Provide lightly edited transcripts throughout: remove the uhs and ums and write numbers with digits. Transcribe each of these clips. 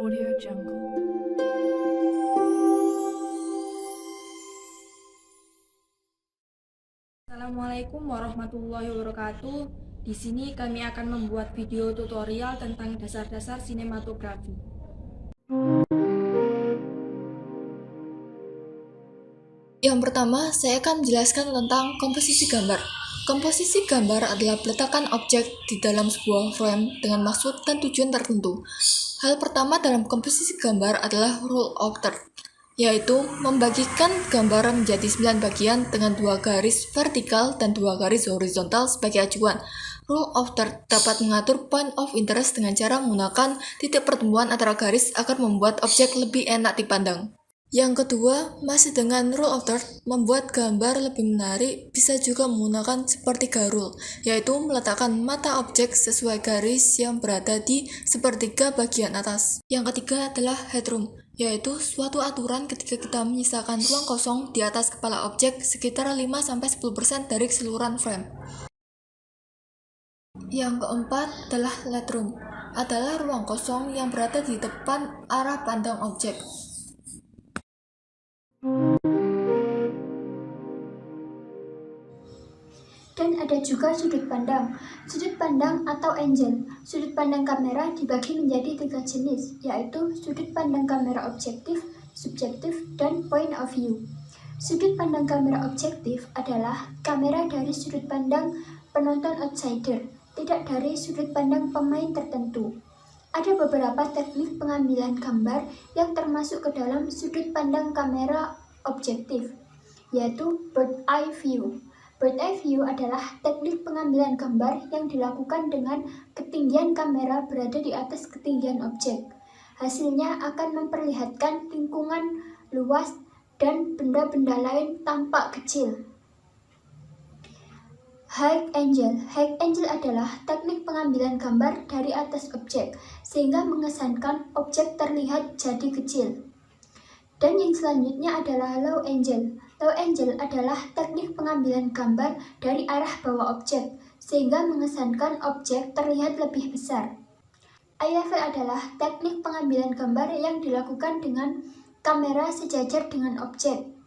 Audio Jungle. Assalamualaikum warahmatullahi wabarakatuh. Di sini kami akan membuat video tutorial tentang dasar-dasar sinematografi. Yang pertama, saya akan menjelaskan tentang komposisi gambar. Komposisi gambar adalah peletakan objek di dalam sebuah frame dengan maksud dan tujuan tertentu. Hal pertama dalam komposisi gambar adalah rule of third, yaitu membagikan gambar menjadi 9 bagian dengan 2 garis vertikal dan 2 garis horizontal sebagai acuan. Rule of third dapat mengatur point of interest dengan cara menggunakan titik pertemuan antara garis agar membuat objek lebih enak dipandang. Yang kedua, masih dengan rule of third, membuat gambar lebih menarik bisa juga menggunakan sepertiga rule, yaitu meletakkan mata objek sesuai garis yang berada di sepertiga bagian atas. Yang ketiga adalah headroom, yaitu suatu aturan ketika kita menyisakan ruang kosong di atas kepala objek sekitar 5-10% dari keseluruhan frame. Yang keempat adalah legroom, adalah ruang kosong yang berada di depan arah pandang objek. Dan ada juga sudut pandang. Sudut pandang atau angle. Sudut pandang kamera dibagi menjadi 3 jenis, yaitu sudut pandang kamera objektif, subjektif, dan point of view. Sudut pandang kamera objektif adalah kamera dari sudut pandang penonton outsider, tidak dari sudut pandang pemain tertentu. Ada beberapa teknik pengambilan gambar yang termasuk ke dalam sudut pandang kamera objektif, yaitu bird eye view. Bird eye view adalah teknik pengambilan gambar yang dilakukan dengan ketinggian kamera berada di atas ketinggian objek. Hasilnya akan memperlihatkan lingkungan luas dan benda-benda lain tampak kecil. High angle. High angle adalah teknik pengambilan gambar dari atas objek, sehingga mengesankan objek terlihat jadi kecil. Dan yang selanjutnya adalah low angle. Low angle adalah teknik pengambilan gambar dari arah bawah objek, sehingga mengesankan objek terlihat lebih besar. Eye level adalah teknik pengambilan gambar yang dilakukan dengan kamera sejajar dengan objek.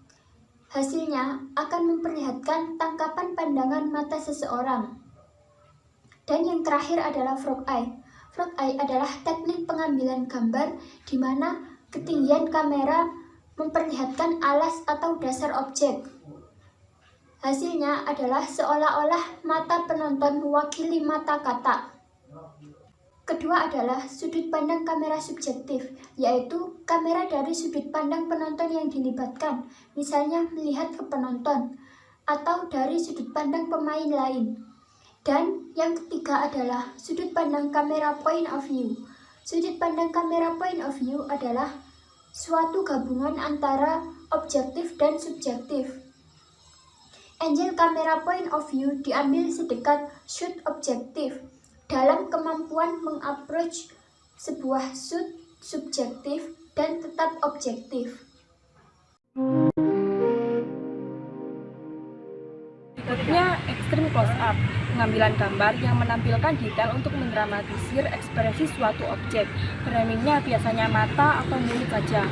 Hasilnya akan memperlihatkan tangkapan pandangan mata seseorang. Dan yang terakhir adalah frog eye. Frog eye adalah teknik pengambilan gambar di mana ketinggian kamera memperlihatkan alas atau dasar objek. Hasilnya adalah seolah-olah mata penonton mewakili mata katak. Kedua adalah sudut pandang kamera subjektif, yaitu kamera dari sudut pandang penonton yang dilibatkan, misalnya melihat ke penonton, atau dari sudut pandang pemain lain. Dan yang ketiga adalah sudut pandang kamera point of view. Sudut pandang kamera point of view adalah suatu gabungan antara objektif dan subjektif. Angle kamera point of view diambil sedekat shoot objektif dalam kemampuan mengapproach sebuah shoot subjektif dan tetap objektif. Berikutnya, extreme close-up, pengambilan gambar yang menampilkan detail untuk mendramatisir ekspresi suatu objek. Framingnya biasanya mata atau mulut saja.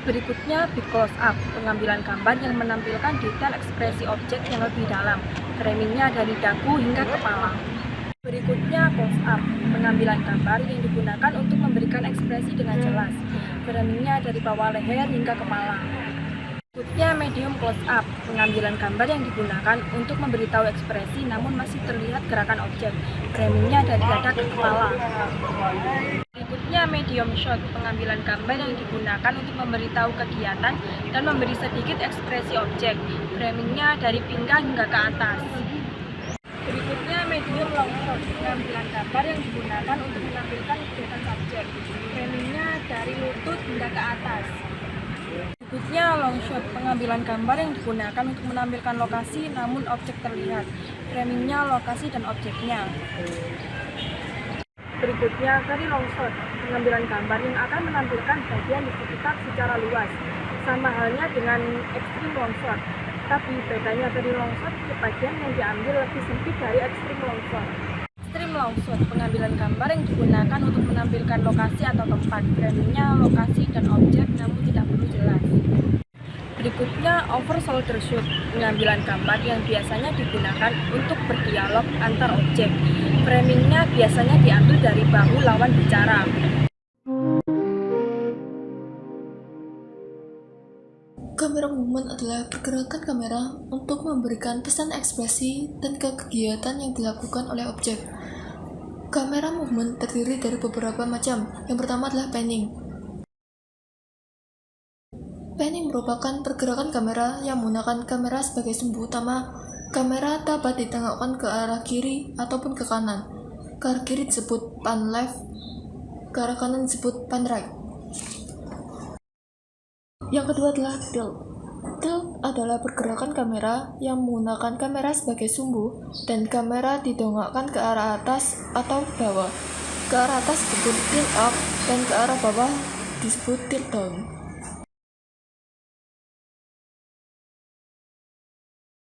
Berikutnya, big close-up, pengambilan gambar yang menampilkan detail ekspresi objek yang lebih dalam. Framingnya dari dagu hingga kepala. Berikutnya, close-up, pengambilan gambar yang digunakan untuk memberikan ekspresi dengan jelas. Framingnya dari bawah leher hingga kepala. Berikutnya medium close up, pengambilan gambar yang digunakan untuk memberitahu ekspresi namun masih terlihat gerakan objek. Framingnya dari dada ke kepala. Berikutnya medium shot, pengambilan gambar yang digunakan untuk memberitahu kegiatan dan memberi sedikit ekspresi objek. Framingnya dari pinggang hingga ke atas. Berikutnya medium long shot, pengambilan gambar yang digunakan untuk menampilkan kegiatan subjek. Framingnya dari lutut hingga ke atas. Berikutnya long shot, pengambilan gambar yang digunakan untuk menampilkan lokasi namun objek terlihat. Framingnya lokasi dan objeknya. Berikutnya very long shot, pengambilan gambar yang akan menampilkan bagian di sekitar secara luas. Sama halnya dengan extreme long shot, tapi bedanya very long shot bagian yang diambil lebih sempit dari extreme long shot. Extreme long shot, pengambilan gambar yang digunakan untuk menampilkan lokasi atau tempat, framingnya lokasi dan objek namun tidak perlu jelas. Berikutnya over shoulder shot, pengambilan gambar yang biasanya digunakan untuk berdialog antar objek, framingnya biasanya diambil dari bahu lawan bicara. Kamera movement adalah pergerakan kamera untuk memberikan pesan ekspresi dan kegiatan yang dilakukan oleh objek. Kamera movement terdiri dari beberapa macam. Yang pertama adalah panning. Panning merupakan pergerakan kamera yang menggunakan kamera sebagai sumbu utama. Kamera dapat ditengokkan ke arah kiri ataupun ke kanan. Ke arah kiri disebut pan left, ke arah kanan disebut pan right. Yang kedua adalah tilt. Tilt adalah pergerakan kamera yang menggunakan kamera sebagai sumbu dan kamera didongakkan ke arah atas atau bawah. Ke arah atas disebut tilt up dan ke arah bawah disebut tilt down.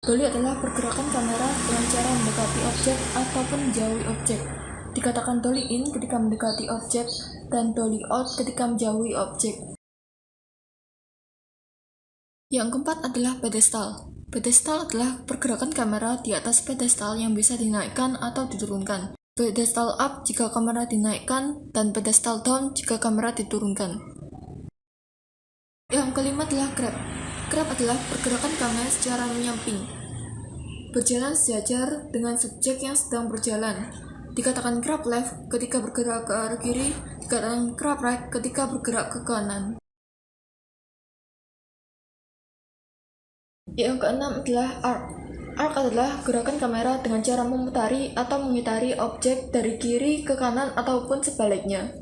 Dolly adalah pergerakan kamera dengan cara mendekati objek ataupun menjauhi objek. Dikatakan dolly in ketika mendekati objek dan dolly out ketika menjauhi objek. Yang keempat adalah pedestal. Pedestal adalah pergerakan kamera di atas pedestal yang bisa dinaikkan atau diturunkan. Pedestal up jika kamera dinaikkan dan pedestal down jika kamera diturunkan. Yang kelima adalah grab. Grab adalah pergerakan kamera secara menyamping, berjalan sejajar dengan subjek yang sedang berjalan. Dikatakan grab left ketika bergerak ke arah kiri, dikatakan grab right ketika bergerak ke kanan. Yang keenam adalah arc. Arc adalah gerakan kamera dengan cara memutari atau mengitari objek dari kiri ke kanan ataupun sebaliknya.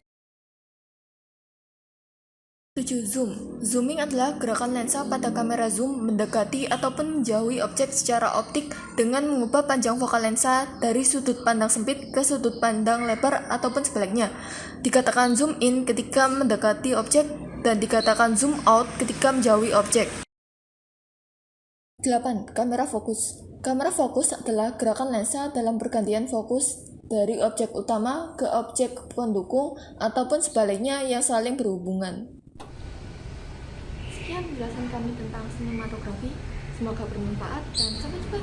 7. Zoom. Zooming adalah gerakan lensa pada kamera zoom mendekati ataupun menjauhi objek secara optik dengan mengubah panjang fokal lensa dari sudut pandang sempit ke sudut pandang lebar ataupun sebaliknya. Dikatakan zoom in ketika mendekati objek dan dikatakan zoom out ketika menjauhi objek. 8. Kamera fokus. Kamera fokus adalah gerakan lensa dalam pergantian fokus dari objek utama ke objek pendukung ataupun sebaliknya yang saling berhubungan. Sekian penjelasan kami tentang sinematografi. Semoga bermanfaat dan sampai jumpa.